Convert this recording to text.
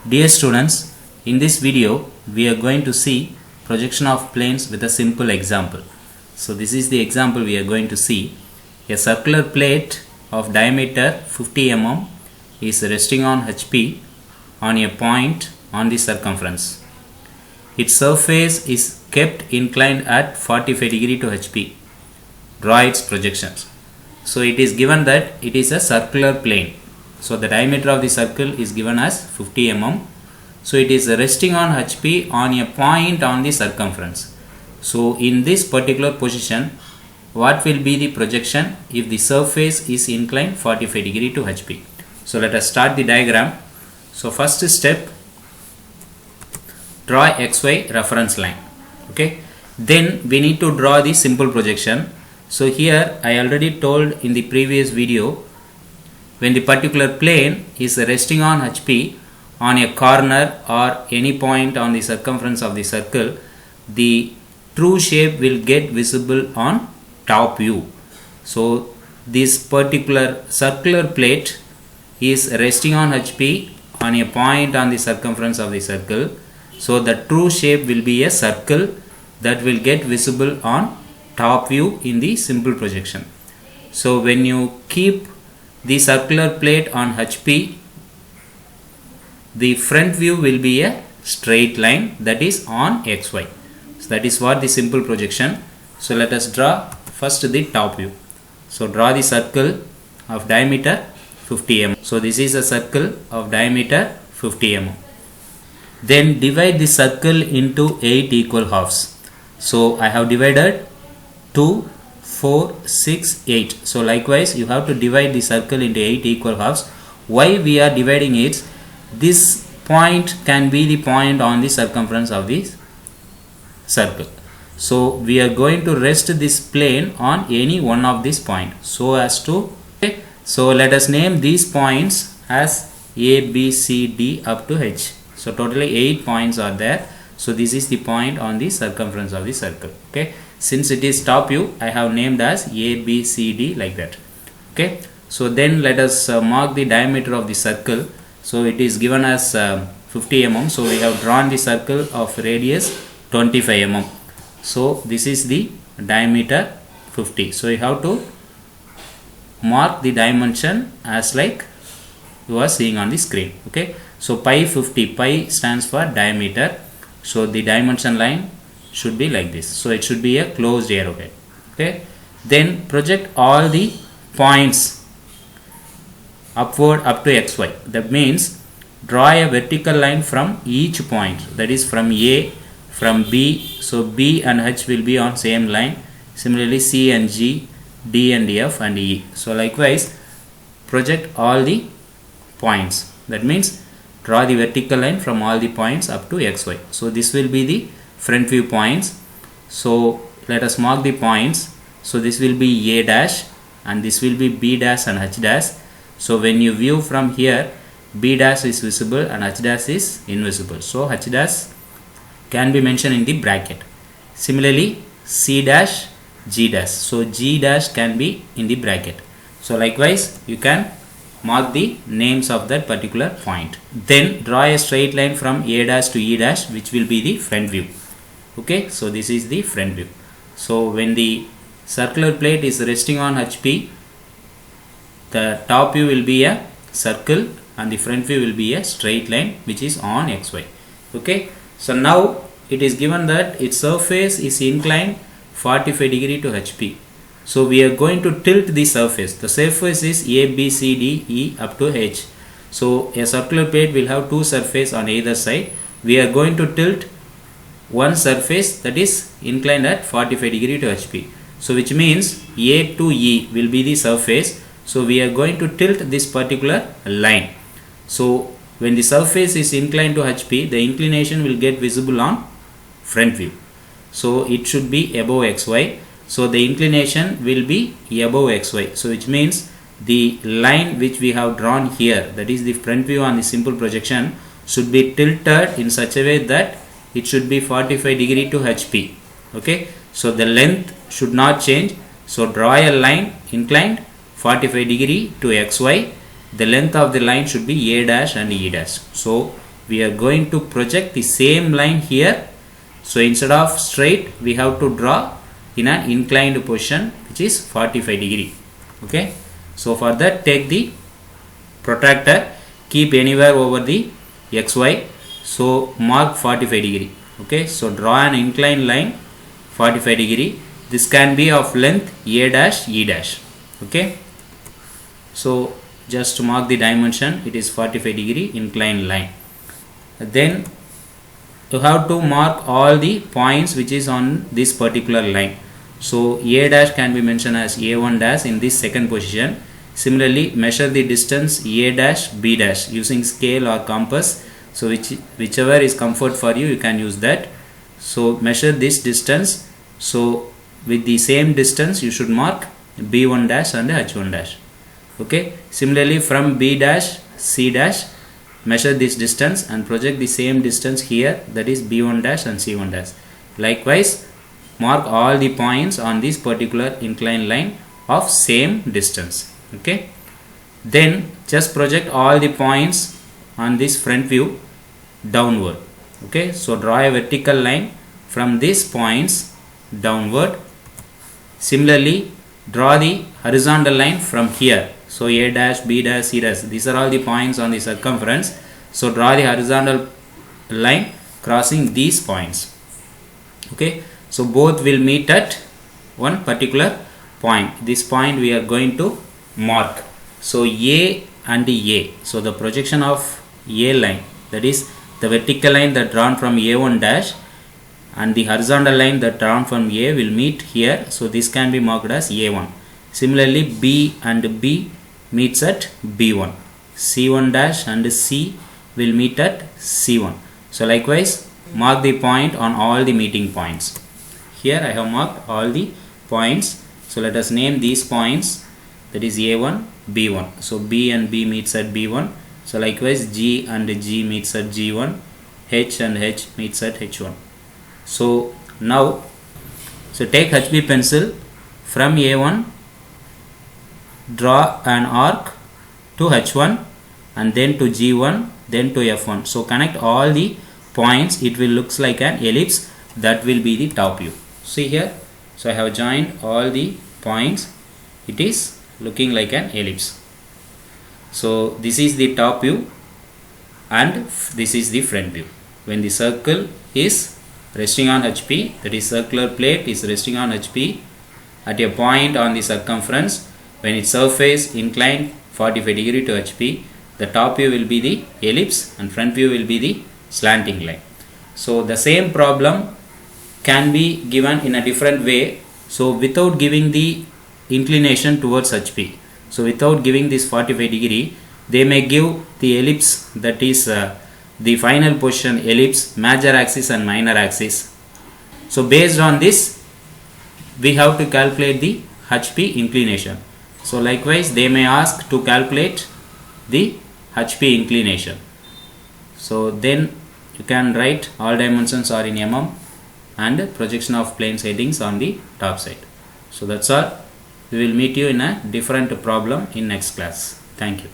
Dear students, in this video we are going to see projection of planes with a simple example. So this is the example we are going to see. A circular plate of diameter 50 mm is resting on HP on a point on the circumference. Its surface is kept inclined at 45 degree to HP. Draw its projections. So it is given that it is a circular plane. So the diameter of the circle is given as 50 mm. So it is resting on HP on a point on the circumference. So in this particular position, what will be the projection if the surface is inclined 45 degree to HP? So let us start the diagram. So first step, draw XY reference line. Okay. Then we need to draw the simple projection. So here I already told in the previous video, when the particular plane is resting on HP on a corner or any point on the circumference of the circle, the true shape will get visible on top view. So this particular circular plate is resting on HP on a point on the circumference of the circle. So the true shape will be a circle that will get visible on top view in the simple projection. So when you keep the circular plate on HP, the front view will be a straight line that is on XY. So that is what the simple projection. So let us draw first the top view. So draw the circle of diameter 50 mm. So this is a circle of diameter 50 mm. Then divide the circle into 8 equal halves. So I have divided 2, 4, 6, 8. So likewise you have to divide the circle into 8 equal halves. Why we are dividing it? This point can be the point on the circumference of this circle. So we are going to rest this plane on any one of these points. So as to, okay. So let us name these points as A, B, C, D up to H. So totally 8 points are there. So this is the point on the circumference of the circle. Okay. Since it is top view, I have named as A, B, C, D like that. Okay. So then let us mark the diameter of the circle. So it is given as 50 mm. So we have drawn the circle of radius 25 mm. So this is the diameter 50. So you have to mark the dimension as like you are seeing on the screen. Okay. So pi 50, pi stands for diameter. So the dimension line should be like this. So it should be a closed arrowhead. Okay. Then project all the points upward up to XY. That means draw a vertical line from each point. That is from A, from B. So B and H will be on same line. Similarly C and G, D and F and E. So likewise project all the points. That means draw the vertical line from all the points up to XY. So this will be the front view points. So let us mark the points. So this will be A dash and this will be B dash and H dash. So when you view from here, B dash is visible and H dash is invisible. So H dash can be mentioned in the bracket. Similarly C dash, G dash. So G dash can be in the bracket. So likewise you can mark the names of that particular point. Then draw a straight line from A dash to E dash, which will be the front view. Okay, so this is the front view. So when the circular plate is resting on HP, the top view will be a circle and the front view will be a straight line which is on XY. Okay, so now it is given that its surface is inclined 45 degree to HP. So we are going to tilt the surface. The surface is A, B, C, D, E up to H. So a circular plate will have two surfaces on either side. We are going to tilt one surface that is inclined at 45 degree to HP. So which means A to E will be the surface. So we are going to tilt this particular line. So when the surface is inclined to HP, the inclination will get visible on front view. So it should be above XY. So the inclination will be above XY. So which means the line which we have drawn here, that is the front view on the simple projection, should be tilted in such a way that it should be 45 degree to HP. Okay. So the length should not change. So draw a line inclined 45 degree to XY. The length of the line should be A dash and E dash. So we are going to project the same line here. So instead of straight, we have to draw in an inclined position, which is 45 degree. Okay. So for that, take the protractor, keep anywhere over the XY. So mark 45 degree. Okay. So draw an inclined line 45 degree. This can be of length A dash, E dash. Okay. So just mark the dimension, it is 45 degree inclined line. Then you have to mark all the points which is on this particular line. So A dash can be mentioned as A1 dash in this second position. Similarly, measure the distance A dash, B dash using scale or compass. So whichever is comfort for you, you can use that. So measure this distance. So with the same distance, you should mark B1 dash and H1 dash. Okay. Similarly, from B dash, C dash, measure this distance and project the same distance here, that is B1 dash and C1 dash. Likewise, mark all the points on this particular inclined line of same distance. Okay. Then just project all the points on this front view downward. Okay. So draw a vertical line from these points downward. Similarly, draw the horizontal line from here. So A dash, B dash, C dash, these are all the points on the circumference. So draw the horizontal line crossing these points. Okay. So both will meet at one particular point. This point we are going to mark. So A and A. So the projection of A line, that is the vertical line that drawn from A1 dash, and the horizontal line that drawn from A will meet here. So this can be marked as A1. Similarly, B and B meets at B1. C1 dash and C will meet at C1. So likewise, mark the point on all the meeting points. Here I have marked all the points. So let us name these points, that is A1, B1. So B and B meets at B1. So likewise, G and G meets at G1. H and H meets at H1. So now, so take HB pencil, from A1 draw an arc to H1 and then to G1, then to F1. So connect all the points, it will looks like an ellipse. That will be the top view. See here, so I have joined all the points, it is looking like an ellipse. So this is the top view and this is the front view. When the circle is resting on HP, that is circular plate is resting on HP at a point on the circumference, when its surface inclined 45 degree to HP, the top view will be the ellipse and front view will be the slanting line. So the same problem can be given in a different way. So without giving the inclination towards HP, so without giving this 45 degree, they may give the ellipse, that is the final position ellipse, major axis and minor axis. So based on this, we have to calculate the HP inclination. So likewise, they may ask to calculate the HP inclination. So then you can write all dimensions are in mm and projection of planes headings on the top side. So that's all. We will meet you in a different problem in next class. Thank you.